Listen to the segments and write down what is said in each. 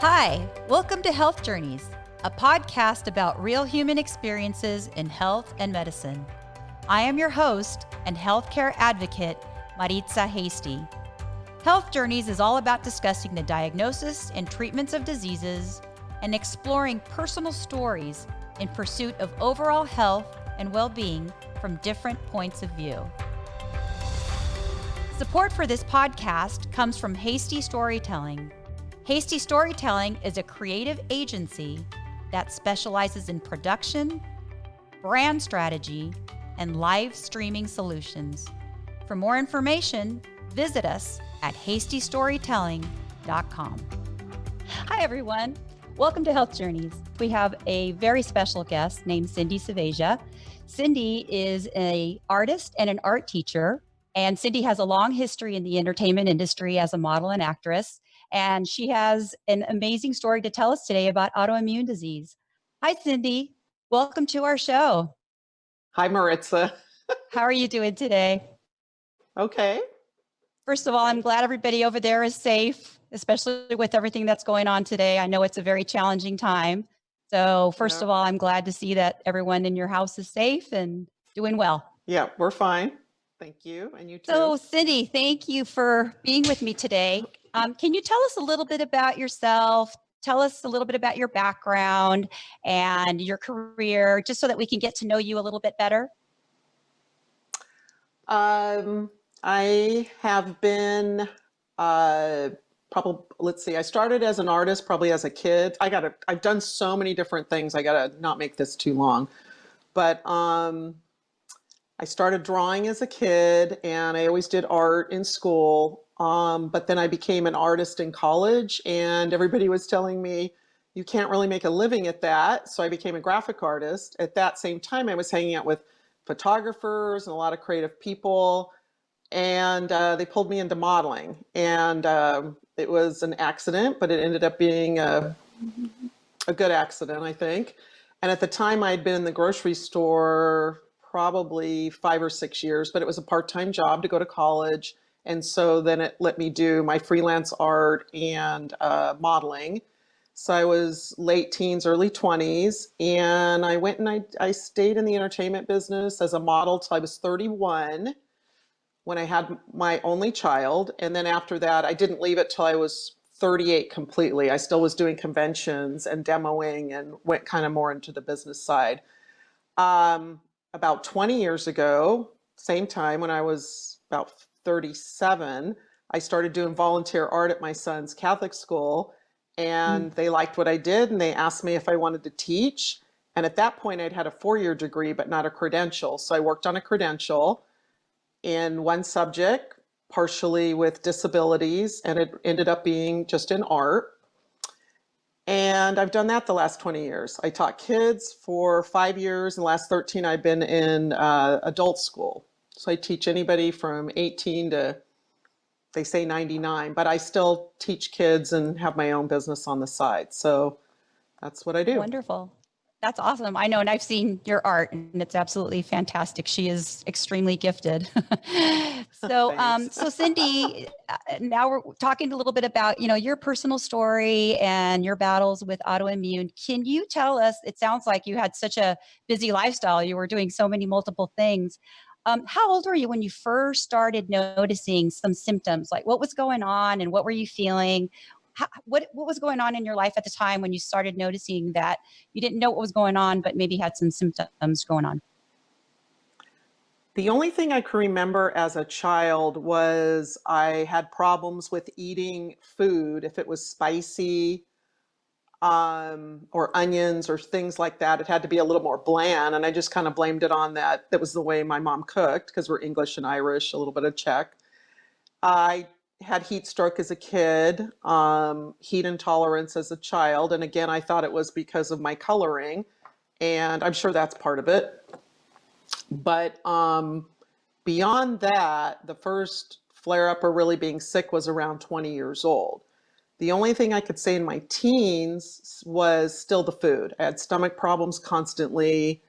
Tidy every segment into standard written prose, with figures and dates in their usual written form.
Hi, welcome to Health Journeys, a podcast about real human experiences in health and medicine. I am your host and healthcare advocate, Maritza Hasty. Health Journeys is all about discussing the diagnosis and treatments of diseases and exploring personal stories in pursuit of overall health and well-being from different points of view. Support for this podcast comes from Hasty Storytelling. Hasty Storytelling is a creative agency that specializes in production, brand strategy, and live streaming solutions. For more information, visit us at hastystorytelling.com. Hi, everyone. Welcome to Health Journeys. We have a very special guest named Cindy Savaja. Cindy is an artist and an art teacher, and Cindy has a long history in the entertainment industry as a model and actress, and she has an amazing story to tell us today about autoimmune disease. Hi, Cindy. Welcome to our show. Hi, Maritza. How are you doing today? Okay. First of all, I'm glad everybody over there is safe, especially with everything that's going on today. I know it's a very challenging time. So first of all, I'm glad to see that everyone in your house is safe and doing well. Yeah, we're fine. Thank you. And you too. So Cindy, thank you for being with me today. Can you tell us a little bit about yourself? Tell us a little bit about your background and your career, just so that we can get to know you a little bit better. I have been probably, let's see, I started as an artist probably as a kid. I've done so many different things. I gotta not make this too long. But I started drawing as a kid, and I always did art in school. But then I became an artist in college, and everybody was telling me, you can't really make a living at that. So I became a graphic artist. At that same time, I was hanging out with photographers and a lot of creative people, and they pulled me into modeling. And it was an accident, but it ended up being a good accident, I think. And at the time, I had been in the grocery store probably 5 or 6 years, but it was a part-time job to go to college. And so then it let me do my freelance art and modeling. So I was late teens, early 20s, and I went and I stayed in the entertainment business as a model till I was 31 when I had my only child. And then after that, I didn't leave it till I was 38 completely. I still was doing conventions and demoing and went kind of more into the business side. About 20 years ago, same time when I was about 37, I started doing volunteer art at my son's Catholic school, and they liked what I did, and they asked me if I wanted to teach. And at that point, I'd had a 4-year degree, but not a credential. So I worked on a credential in one subject, partially with disabilities, and it ended up being just in art. And I've done that the last 20 years. I taught kids for 5 years, and the last 13 I've been in adult school. So I teach anybody from 18 to, they say 99, but I still teach kids and have my own business on the side. So that's what I do. Wonderful. That's awesome. I know, and I've seen your art, and it's absolutely fantastic. She is extremely gifted. So Cindy, now we're talking a little bit about, your personal story and your battles with autoimmune. Can you tell us, it sounds like you had such a busy lifestyle. You were doing so many multiple things. How old were you when you first started noticing some symptoms? Like what was going on and what were you feeling? What was going on in your life at the time when you started noticing that you didn't know what was going on, but maybe had some symptoms going on? The only thing I can remember as a child was I had problems with eating food if it was spicy or onions or things like that. It had to be a little more bland, and I just kind of blamed it on that. That was the way my mom cooked, because we're English and Irish, a little bit of Czech. I had heat stroke as a kid, heat intolerance as a child. And again, I thought it was because of my coloring, and I'm sure that's part of it. But beyond that, the first flare up or really being sick was around 20 years old. The only thing I could say in my teens was still the food. I had stomach problems constantly,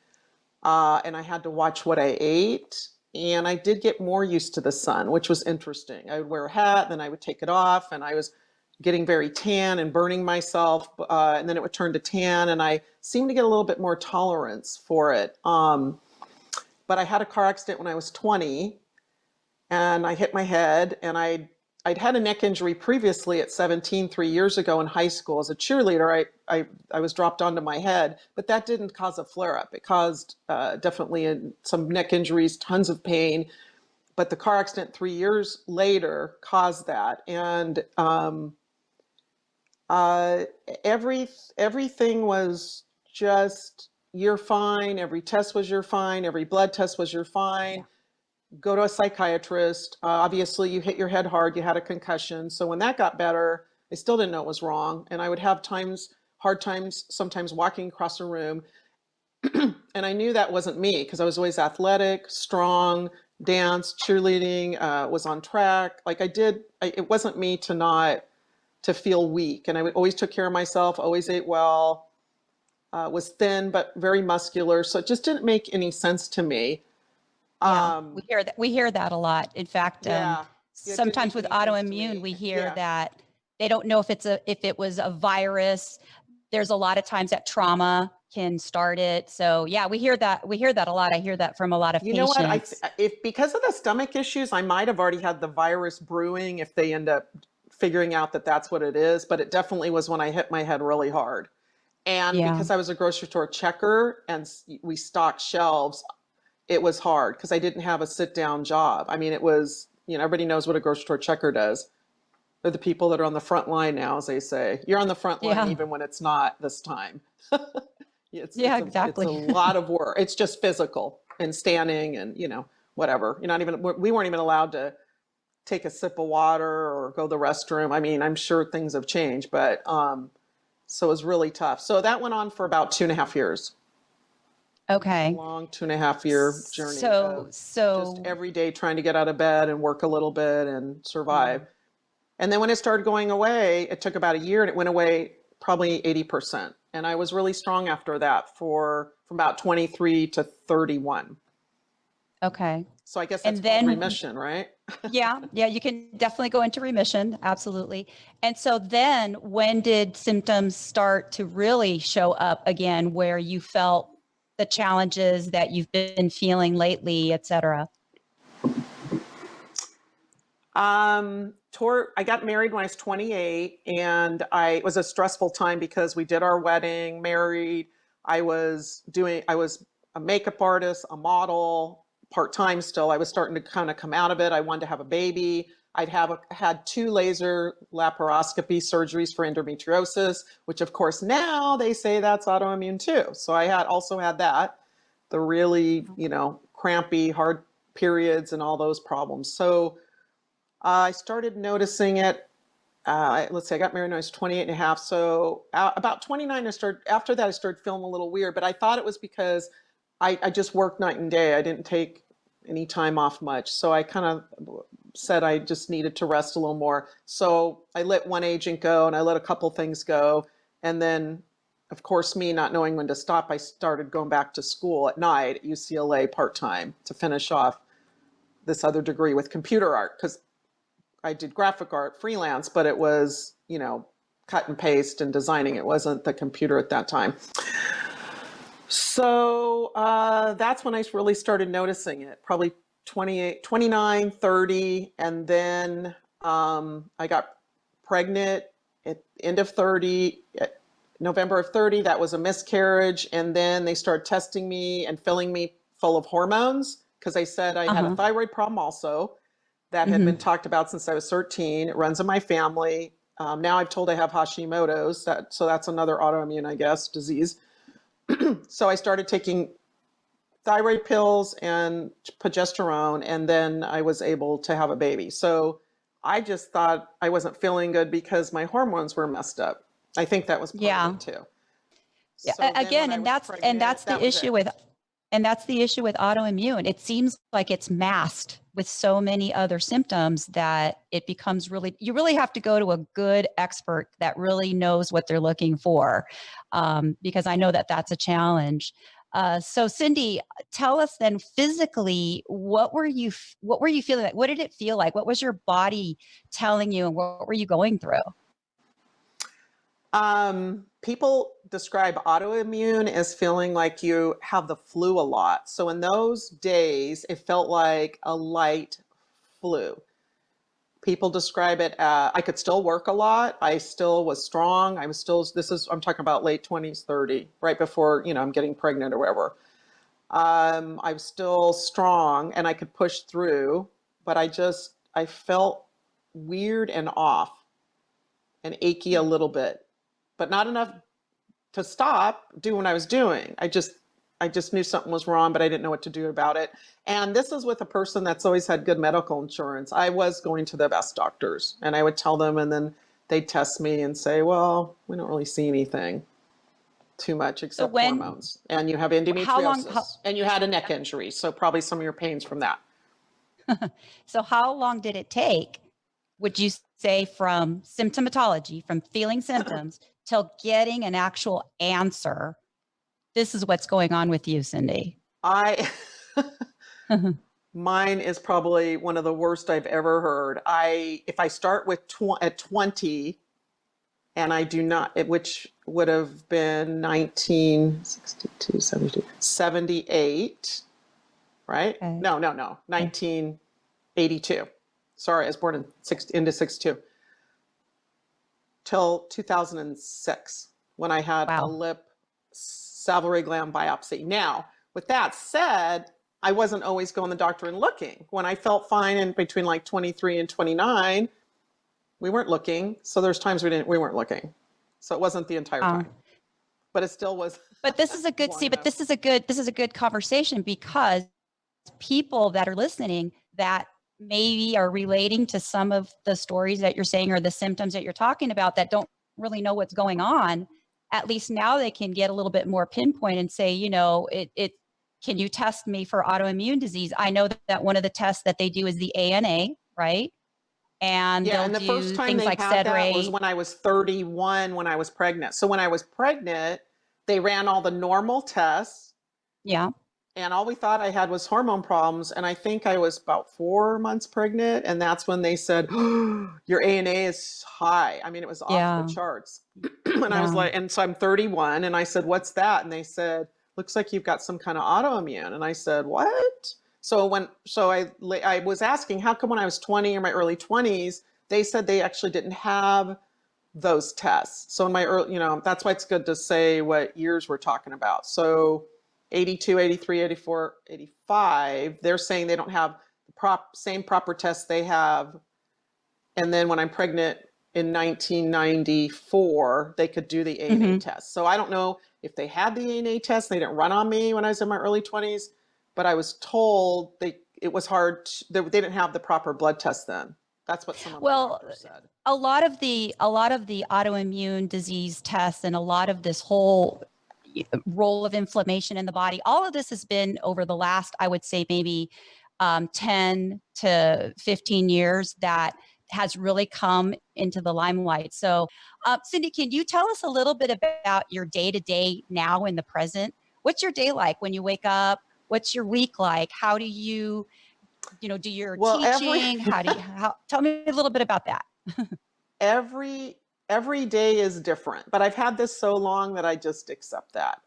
and I had to watch what I ate. And I did get more used to the sun, which was interesting. I would wear a hat, then I would take it off, and I was getting very tan and burning myself. And then it would turn to tan, and I seemed to get a little bit more tolerance for it. But I had a car accident when I was 20, and I hit my head, and I'd had a neck injury previously at 17, 3 years ago in high school. As a cheerleader, I was dropped onto my head, but that didn't cause a flare-up. It caused definitely some neck injuries, tons of pain. But the car accident 3 years later caused that. And everything was just, you're fine. Every test was you're fine. Every blood test was you're fine. Yeah. Go to a psychiatrist. Obviously, you hit your head hard. You had a concussion. So when that got better, I still didn't know it was wrong. And I would have hard times, sometimes walking across a room. And I knew that wasn't me because I was always athletic, strong, danced, cheerleading, was on track. Like it wasn't me to feel weak. And I always took care of myself, always ate well, was thin, but very muscular. So it just didn't make any sense to me. Yeah, we hear that a lot. In fact, Yeah, it didn't sometimes make with any sense to autoimmune, me. we hear Yeah. that they don't know if it was a virus. There's a lot of times that trauma can start it. So yeah, we hear that a lot. I hear that from a lot of You know what? patients. If because of the stomach issues, I might have already had the virus brewing if they end up figuring out that that's what it is. But it definitely was when I hit my head really hard. And Yeah. because I was a grocery store checker and we stocked shelves, it was hard because I didn't have a sit down job. I mean, it was, everybody knows what a grocery store checker does. They're the people that are on the front line now, as they say. You're on the front line Yeah. even when it's not this time. Yeah, It's exactly. a lot of work. It's just physical and standing and, whatever. We weren't even allowed to take a sip of water or go to the restroom. I mean, I'm sure things have changed, but so it was really tough. So that went on for about 2.5 years. Okay. Long 2.5 year journey So of just every day trying to get out of bed and work a little bit and survive. And then when it started going away, it took about a year and it went away probably 80%. And I was really strong after that from about 23 to 31. Okay. So I guess And that's then called remission, right? yeah, you can definitely go into remission. Absolutely. And so then when did symptoms start to really show up again where you felt the challenges that you've been feeling lately, et cetera? I got married when I was 28, and it was a stressful time because we did our wedding, married. I was a makeup artist, a model, part-time still. I was starting to kind of come out of it. I wanted to have a baby. Had 2 laser laparoscopy surgeries for endometriosis, which of course now they say that's autoimmune too. So I also had that, the really, crampy, hard periods and all those problems. So I started noticing it. Let's see, I got married when I was 28 and a half. So about 29, after that, I started feeling a little weird, but I thought it was because I just worked night and day. I didn't take any time off much. So I kind of said I just needed to rest a little more. So I let one agent go and I let a couple things go. And then, of course, me not knowing when to stop, I started going back to school at night at UCLA part-time to finish off this other degree with computer art, because I did graphic art freelance, but it was, cut and paste and designing. It wasn't the computer at that time. So that's when I really started noticing it, probably 28, 29, 30. And then I got pregnant at end of 30, November of 30. That was a miscarriage. And then they started testing me and filling me full of hormones because they said I had a thyroid problem also. That had been talked about since I was 13. It runs in my family. Now I've told I have Hashimoto's, so that's another autoimmune, I guess, disease. So I started taking thyroid pills and progesterone, and then I was able to have a baby. So I just thought I wasn't feeling good because my hormones were messed up. I think that was part of it too. Yeah. So Again, and that's the issue with autoimmune. It seems like it's masked with so many other symptoms that it becomes you really have to go to a good expert that really knows what they're looking for, because I know that that's a challenge. So Cindy, tell us then physically, what were you feeling like? What did it feel like? What was your body telling you and what were you going through? People describe autoimmune as feeling like you have the flu a lot. So in those days, it felt like a light flu. People describe it as I could still work a lot. I still was strong. I was still, I'm talking about late 20s, 30, right before, I'm getting pregnant or whatever. I was still strong and I could push through, but I felt weird and off and achy a little bit, but not enough to stop doing what I was doing. I just knew something was wrong, but I didn't know what to do about it. And this is with a person that's always had good medical insurance. I was going to the best doctors and I would tell them, and then they'd test me and say, well, we don't really see anything too much So except when, hormones. And you have how long, endometriosis and you had a neck injury. So probably some of your pains from that. so how long did it take, would you say, from symptomatology, from feeling symptoms till getting an actual answer? This is what's going on with you, Cindy. I Mine is probably one of the worst I've ever heard. If I start with at 20 and I do not, which would have been 1962, 72, 78, right? Okay. No, 1982. Sorry, I was born into 62. Till 2006 when I had a Wow. lip salivary gland biopsy. Now, with that said, I wasn't always going to the doctor and looking. When I felt fine in between like 23 and 29, we weren't looking. So there's times we weren't looking. So it wasn't the entire time, but it still was. But this is a good, see, but this is a good conversation, because people that are listening that maybe are relating to some of the stories that you're saying or the symptoms that you're talking about that don't really know what's going on, at least now they can get a little bit more pinpoint and say, can you test me for autoimmune disease? I know that one of the tests that they do is the ANA, right? And Yeah, they'll and the first do time things they like had that was SED-RATE. when I was 31, when I was pregnant. So when I was pregnant, they ran all the normal tests. Yeah. And all we thought I had was hormone problems. And I think I was about 4 months pregnant. And that's when they said, oh, your ANA is high. I mean, it was off the Yeah. charts. And I was Yeah. like, and so I'm 31. And I said, what's that? And they said, looks like you've got some kind of autoimmune. And I said, what? So I was asking, how come when I was 20 or my early 20s, they said they actually didn't have those tests. So in my early, that's why it's good to say what years we're talking about. So 82, 83, 84, 85, they're saying they don't have the same proper tests they have. And then when I'm pregnant in 1994, they could do the ANA test. So I don't know if they had the ANA test. They didn't run on me when I was in my early 20s, but I was told it was hard. They didn't have the proper blood test then. That's what some of the doctors said. A lot of the autoimmune disease tests and a lot of this whole role of inflammation in the body, all of this has been over the last, I would say, maybe 10 to 15 years that has really come into the limelight. So, Cindy, can you tell us a little bit about your day-to-day now in the present? What's your day like when you wake up? What's your week like? How do you do your teaching? Tell me a little bit about that. every day is different, but I've had this so long that I just accept that.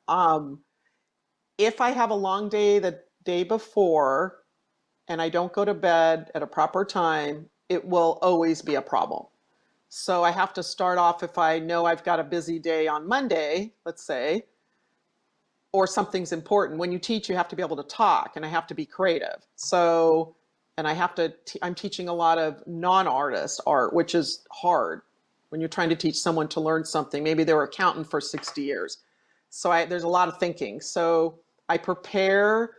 If I have a long day the day before and I don't go to bed at a proper time, it will always be a problem. So I have to start off, if I know I've got a busy day on Monday, let's say, or something's important. When you teach, you have to be able to talk and I have to be creative. So, and I'm teaching a lot of non-artist art, which is hard when you're trying to teach someone to learn something. Maybe they were accountant for 60 years. So there's a lot of thinking. So I prepare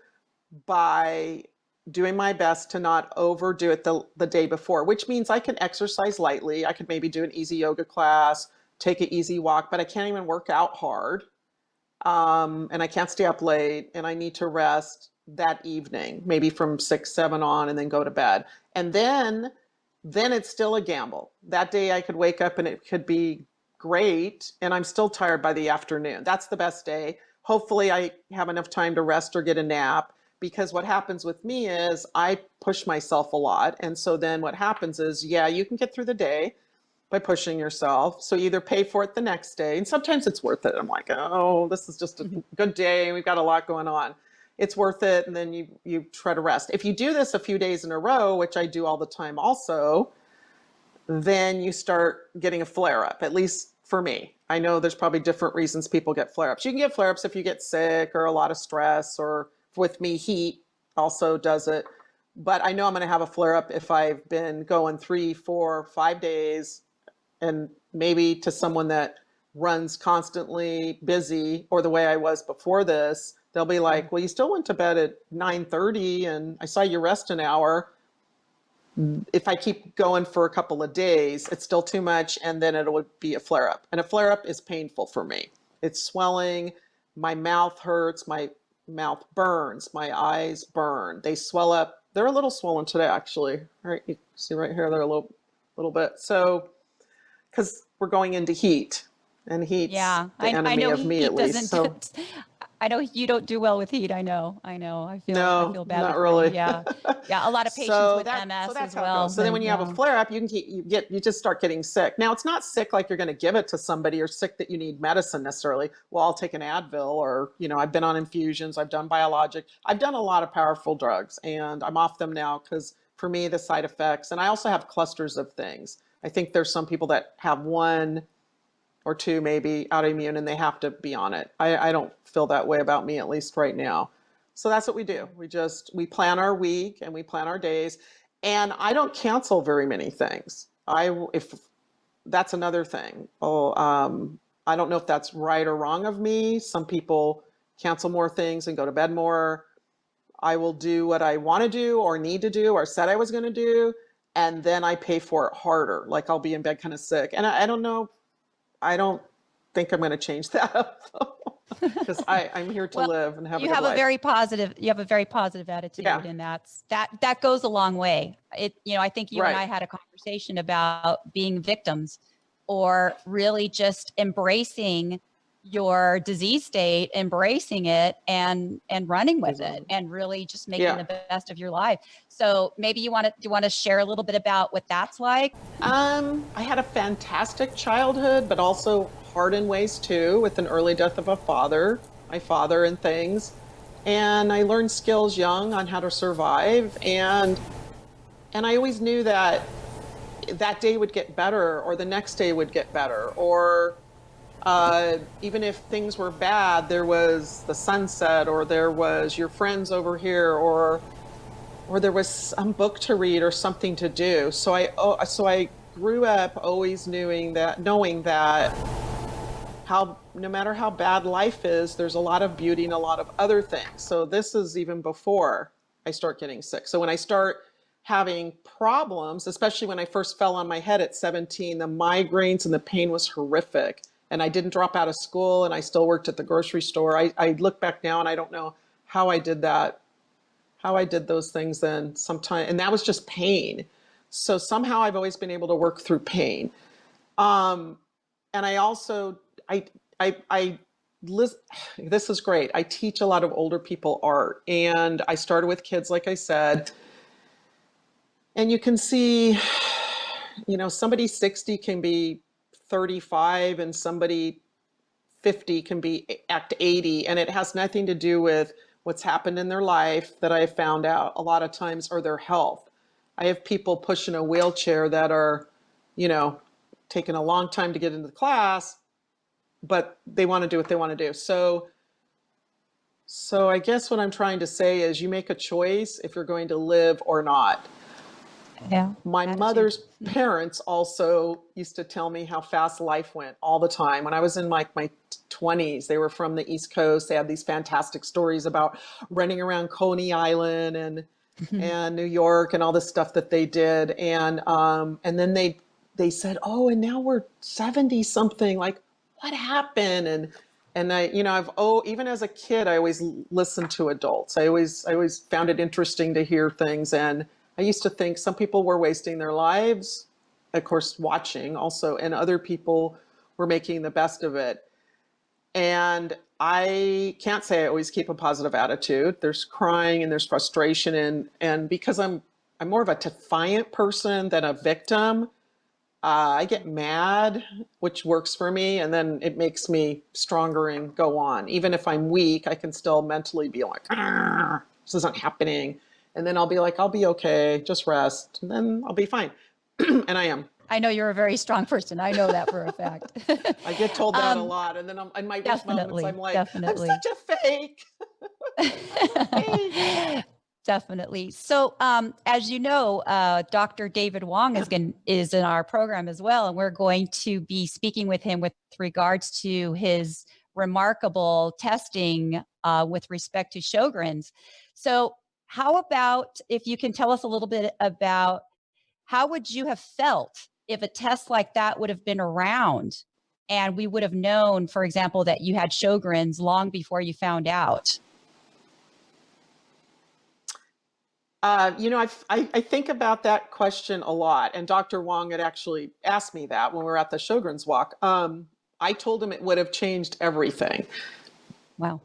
by doing my best to not overdo it the day before, which means I can exercise lightly. I could maybe do an easy yoga class, take an easy walk, but I can't even work out hard. And I can't stay up late, and I need to rest that evening, maybe from 6, 7 on, and then go to bed. And then it's still a gamble. That day I could wake up and it could be great, and I'm still tired by the afternoon. That's the best day. Hopefully I have enough time to rest or get a nap, because what happens with me is I push myself a lot. And so then what happens is, yeah, you can get through the day, by pushing yourself. So you either pay for it the next day, and sometimes it's worth it. I'm like, oh, this is just a good day. We've got a lot going on. It's worth it. And then you try to rest. If you do this a few days in a row, which I do all the time also, then you start getting a flare up, at least for me. I know there's probably different reasons people get flare ups. You can get flare ups if you get sick or a lot of stress, or with me, heat also does it. But I know I'm going to have a flare up if I've been going 3, 4, 5 days, and maybe to someone that runs constantly busy, or the way I was before this, they'll be like, well, you still went to bed at 9:30 and I saw you rest an hour. If I keep going for a couple of days, it's still too much, and then it would be a flare up. And a flare up is painful for me. It's swelling, my mouth hurts, my mouth burns, my eyes burn. They swell up. They're a little swollen today, actually. All right, you see right here, they're a little bit. So, because we're going into heat, and heat's the enemy of me, at least. So. I know you don't do well with heat. I know. I feel badly. Not really. Yeah. A lot of patients with MS as well. So then when you have a flare up, you just start getting sick. Now, it's not sick like you're going to give it to somebody, or sick that you need medicine necessarily. Well, I'll take an Advil, or, I've been on infusions, I've done biologic. I've done a lot of powerful drugs, and I'm off them now because for me, the side effects, and I also have clusters of things. I think there's some people that have one or two maybe autoimmune and they have to be on it. I don't feel that way about me, at least right now. So that's what we do. We plan our week and we plan our days, and I don't cancel very many things. If that's another thing. I don't know if that's right or wrong of me. Some people cancel more things and go to bed more. I will do what I want to do or need to do or said I was going to do, and then I pay for it harder. Like I'll be in bed kind of sick, and I don't know. I don't think I'm going to change that up, because I'm here to live and have a good life. You have a very positive attitude, and that goes a long way. I think you and I had a conversation about being victims, or really just embracing your disease state, embracing it and running with it, and really just making the best of your life. So maybe you want to share a little bit about what that's like? I had a fantastic childhood, but also hard in ways too, with an early death of my father and things. And I learned skills young on how to survive. And I always knew that day would get better, or the next day would get better, or even if things were bad, there was the sunset, or there was your friends over here, or there was some book to read or something to do. So I grew up always knowing that no matter how bad life is, there's a lot of beauty and a lot of other things. So this is even before I start getting sick. So when I start having problems, especially when I first fell on my head at 17, the migraines and the pain was horrific. And I didn't drop out of school, and I still worked at the grocery store. I look back now and I don't know how I did that, how I did those things then sometime. And that was just pain. So somehow I've always been able to work through pain. And I also, this is great. I teach a lot of older people art, and I started with kids, like I said, and you can see, somebody 60 can be 35, and somebody 50 can be act 80, and it has nothing to do with what's happened in their life, that I found out a lot of times, or their health. I have people pushing a wheelchair that are, taking a long time to get into the class, but they want to do what they want to do. So I guess what I'm trying to say is, you make a choice if you're going to live or not. Yeah. My mother's parents also used to tell me how fast life went all the time. When I was in my 20s, they were from the East Coast. They had these fantastic stories about running around Coney Island and New York and all this stuff that they did. And then they said, oh, and now we're 70 something. Like, what happened? And I, even as a kid, I always listened to adults. I always found it interesting to hear things. And I used to think some people were wasting their lives, of course, watching also, and other people were making the best of it. And I can't say I always keep a positive attitude. There's crying and there's frustration, and because I'm more of a defiant person than a victim, I get mad, which works for me, and then it makes me stronger and go on. Even if I'm weak, I can still mentally be like, "Ah, this isn't happening." And then I'll be like, I'll be okay, just rest, and then I'll be fine. And I am. I know you're a very strong person. I know that for a fact. I get told that a lot, and then in my weak moments, I'm like, I'm such a fake. Definitely. Definitely. So, as you know, Dr. David Wong is in our program as well, and we're going to be speaking with him with regards to his remarkable testing with respect to Sjogren's. So, how about if you can tell us a little bit about how would you have felt if a test like that would have been around and we would have known, for example, that you had Sjogren's long before you found out? I think about that question a lot, and Dr. Wong had actually asked me that when we were at the Sjogren's walk. I told him it would have changed everything. Wow.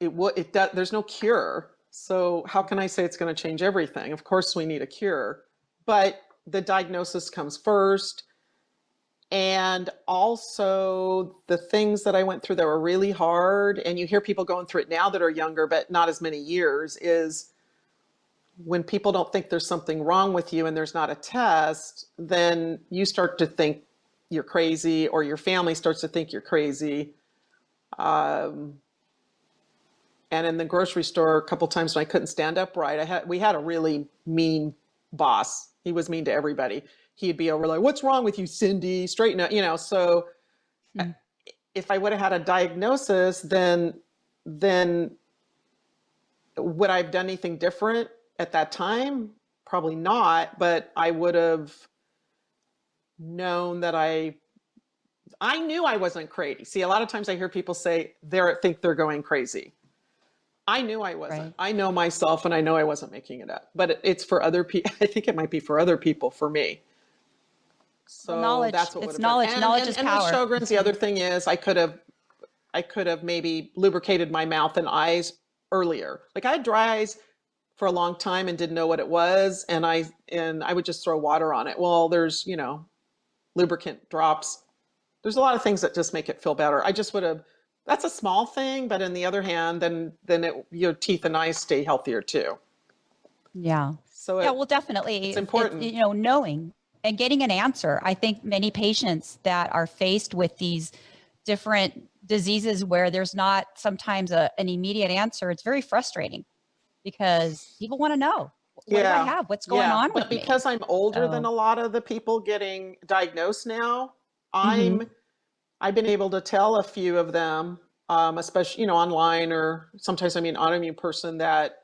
There's no cure, so how can I say it's going to change everything? Of course, we need a cure, but the diagnosis comes first, and also the things that I went through that were really hard. And you hear people going through it now that are younger, but not as many years. Is when people don't think there's something wrong with you and there's not a test, then you start to think you're crazy, or your family starts to think you're crazy. And in the grocery store, a couple times when I couldn't stand upright, we had a really mean boss. He was mean to everybody. He'd be over like, "What's wrong with you, Cindy? Straighten up," So if I would have had a diagnosis, then would I have done anything different at that time? Probably not, but I would have known that I knew I wasn't crazy. See, a lot of times I hear people say think they're going crazy. I knew I wasn't. Right. I know myself, and I know I wasn't making it up. But it's for other people. I think it might be for other people, for me. So Well, knowledge, that's what it's would have knowledge. done. Knowledge is and power. with Sjogren's, the other thing is I could have maybe lubricated my mouth and eyes earlier. Like I had dry eyes for a long time and didn't know what it was, and I would just throw water on it. Well, there's lubricant drops. There's a lot of things that just make it feel better. I just would have. That's a small thing, but on the other hand, then your teeth and eyes stay healthier too. Yeah. So well, definitely. It's important. Knowing and getting an answer. I think many patients that are faced with these different diseases where there's not sometimes an immediate answer, it's very frustrating because people want to know, what do I have? What's going on with me? But because I'm older than a lot of the people getting diagnosed now, I've been able to tell a few of them, especially, online, or sometimes I mean autoimmune person, that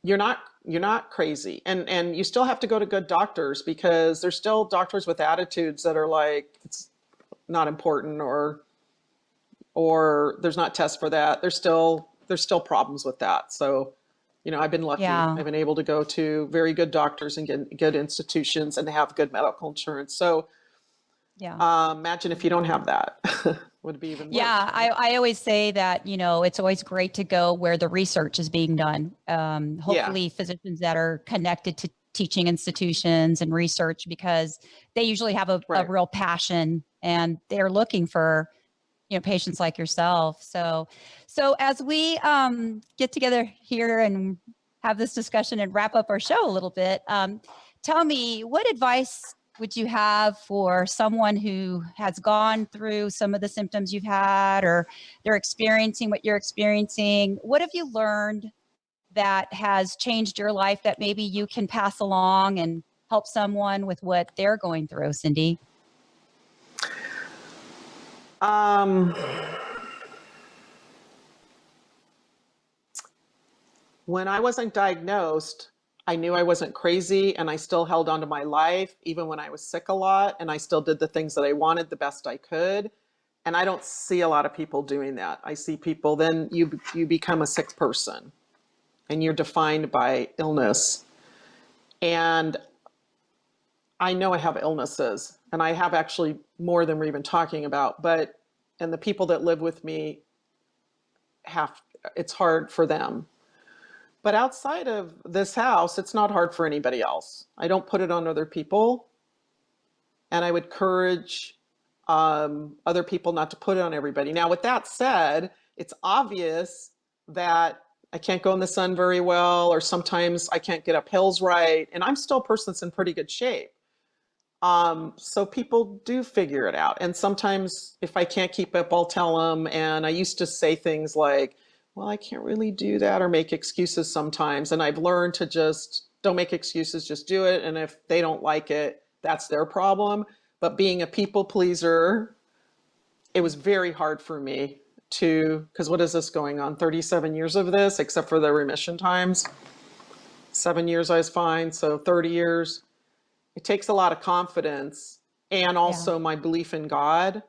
you're not crazy, and you still have to go to good doctors, because there's still doctors with attitudes that are like, it's not important, or there's not tests for that. There's still problems with that. So, I've been lucky. Yeah. I've been able to go to very good doctors and get good institutions and have good medical insurance. So, imagine if you don't have that. Would it be even worse? Yeah, I always say that, it's always great to go where the research is being done. Hopefully physicians that are connected to teaching institutions and research, because they usually have a real passion, and they're looking for, patients like yourself. So as we get together here and have this discussion and wrap up our show a little bit, tell me, what advice would you have for someone who has gone through some of the symptoms you've had, or they're experiencing what you're experiencing? What have you learned that has changed your life that maybe you can pass along and help someone with what they're going through, Cindy? When I wasn't diagnosed, I knew I wasn't crazy, and I still held on to my life, even when I was sick a lot, and I still did the things that I wanted the best I could. And I don't see a lot of people doing that. I see people, then you become a sick person, and you're defined by illness. And I know I have illnesses, and I have actually more than we're even talking about, and the people that live with me it's hard for them. But outside of this house, it's not hard for anybody else. I don't put it on other people. And I would encourage other people not to put it on everybody. Now, with that said, it's obvious that I can't go in the sun very well, or sometimes I can't get up hills right. And I'm still a person that's in pretty good shape. So people do figure it out. And sometimes if I can't keep up, I'll tell them. And I used to say things like, well, I can't really do that, or make excuses sometimes. And I've learned to just don't make excuses, just do it. And if they don't like it, that's their problem. But being a people pleaser, it was very hard for me to, because what is this going on? 37 years of this, except for the remission times. 7 years I was fine, so 30 years. It takes a lot of confidence, and also my belief in God.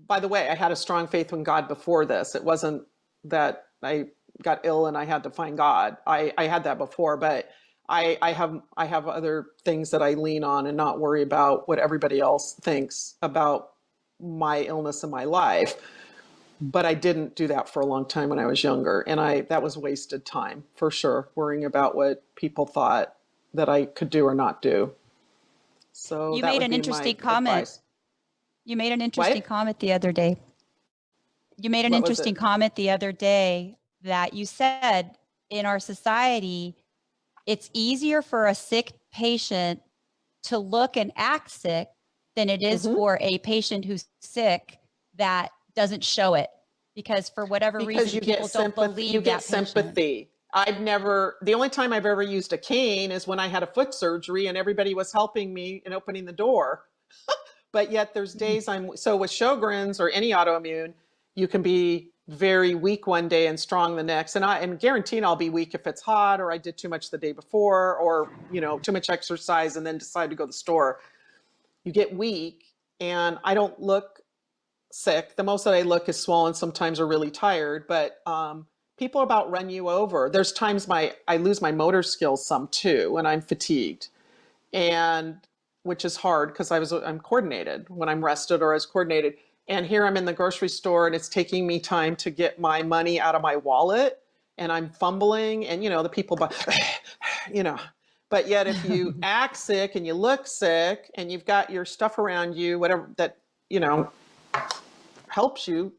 By the way, I had a strong faith in God before this. It wasn't that I got ill and I had to find God. I had that before, but I have other things that I lean on and not worry about what everybody else thinks about my illness in my life. But I didn't do that for a long time when I was younger, and that was wasted time for sure, worrying about what people thought that I could do or not do. So You that made would an be interesting my comment. advice. You made an interesting comment the other day. You made an What was interesting it? comment the other day that you said in our society, it's easier for a sick patient to look and act sick than it is Mhm. for a patient who's sick that doesn't show it, because for whatever Because reason, you get people don't sympathy. You believe get that patient. sympathy. The only time I've ever used a cane is when I had a foot surgery and everybody was helping me and opening the door. But yet there's days so with Sjogren's or any autoimmune, you can be very weak one day and strong the next. And guaranteed I'll be weak if it's hot, or I did too much the day before, or, too much exercise and then decide to go to the store. You get weak, and I don't look sick. The most that I look is swollen sometimes, or really tired, but people about run you over. There's times I lose my motor skills some too when I'm fatigued, and which is hard because I'm coordinated when I'm rested, or I was coordinated. And here I'm in the grocery store and it's taking me time to get my money out of my wallet, and I'm fumbling, and the people buy, but yet if you act sick and you look sick and you've got your stuff around you, whatever that, helps you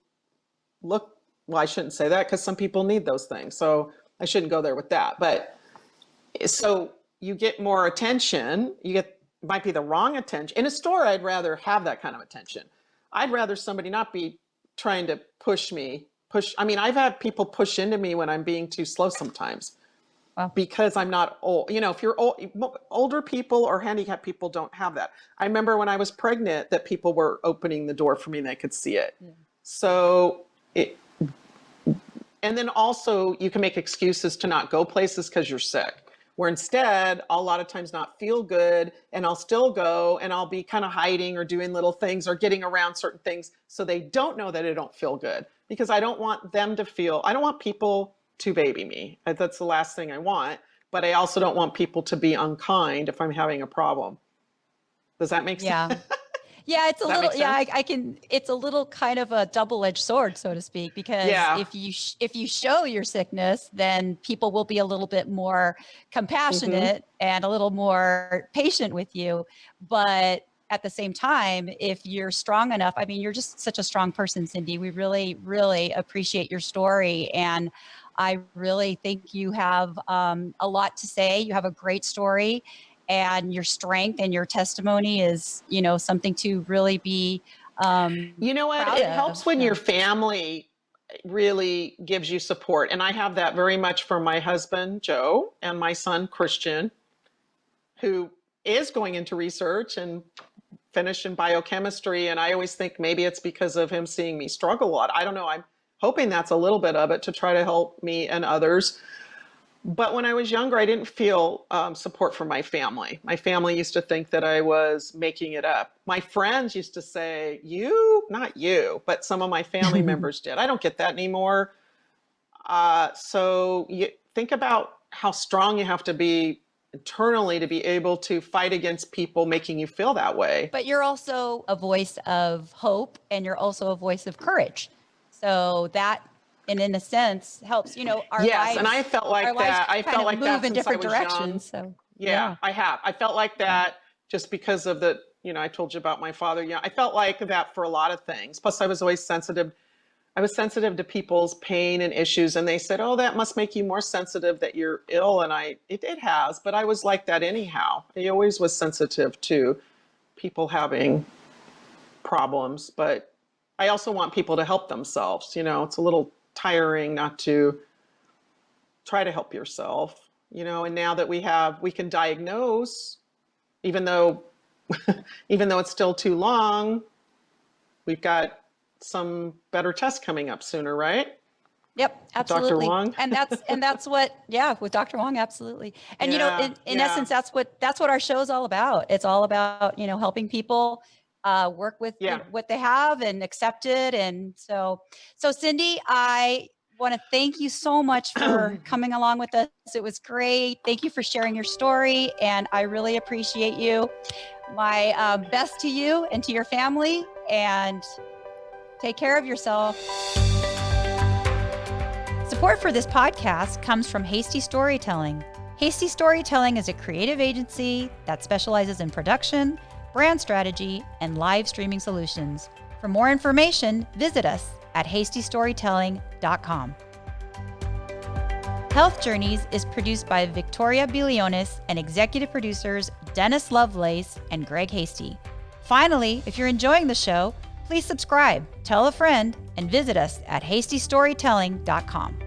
look, well, I shouldn't say that because some people need those things. So I shouldn't go there with that. But so you get more attention, might be the wrong attention. In a store, I'd rather have that kind of attention. I'd rather somebody not be trying to push. I mean, I've had people push into me when I'm being too slow sometimes. Wow. Because I'm not old. If you're old, older people or handicapped people don't have that. I remember when I was pregnant that people were opening the door for me and they could see it. Yeah. So and then also you can make excuses to not go places because you're sick, where instead I'll a lot of times not feel good and I'll still go, and I'll be kind of hiding or doing little things or getting around certain things so they don't know that I don't feel good, because I don't want people to baby me. That's the last thing I want. But I also don't want people to be unkind if I'm having a problem. Does that make sense? Yeah, it's a little, I can, it's a little kind of a double-edged sword, so to speak, because if you show your sickness, then people will be a little bit more compassionate and a little more patient with you. But at the same time, if you're strong enough, I mean, you're just such a strong person, Cindy. We really, really appreciate your story. And I really think you have a lot to say. You have a great story, and your strength and your testimony is, something to really be it helps when your family really gives you support. And I have that very much from my husband, Joe, and my son, Christian, who is going into research and finished in biochemistry. And I always think maybe it's because of him seeing me struggle a lot. I don't know. I'm hoping that's a little bit of it to try to help me and others. But when I was younger, I didn't feel support from my family. My family used to think that I was making it up. My friends used to say, not you, but some of my family members did. I don't get that anymore. So you think about how strong you have to be internally to be able to fight against people making you feel that way. But you're also a voice of hope, and you're also a voice of courage. So that and in a sense helps, our Yes, lives. and I felt like our lives that. I kind felt of like move that in since I different was directions. young. So Yeah, I have. I felt like that just because of the, I told you about my father. Yeah, I felt like that for a lot of things. Plus, I was always sensitive. I was sensitive to people's pain and issues, and they said, "Oh, that must make you more sensitive that you're ill." And it has, but I was like that anyhow. I always was sensitive to people having problems, but I also want people to help themselves. It's a little tiring not to try to help yourself, and now that we can diagnose, even though it's still too long, we've got some better tests coming up sooner, right? Yep, Dr. absolutely. Wong. And that's what, yeah, with Dr. Wong, absolutely. And Yeah, in essence, that's what our show is all about. It's all about, helping people work with yeah. what they have and accept it. And so Cindy, I want to thank you so much for coming along with us. It was great. Thank you for sharing your story, and I really appreciate you. My best to you and to your family, and take care of yourself. Support for this podcast comes from Hasty Storytelling. Hasty Storytelling is a creative agency that specializes in production, brand strategy, and live streaming solutions. For more information, visit us at hastystorytelling.com. Health Journeys is produced by Victoria Bilionis and executive producers Dennis Lovelace and Greg Hasty. Finally, if you're enjoying the show, please subscribe, tell a friend, and visit us at hastystorytelling.com.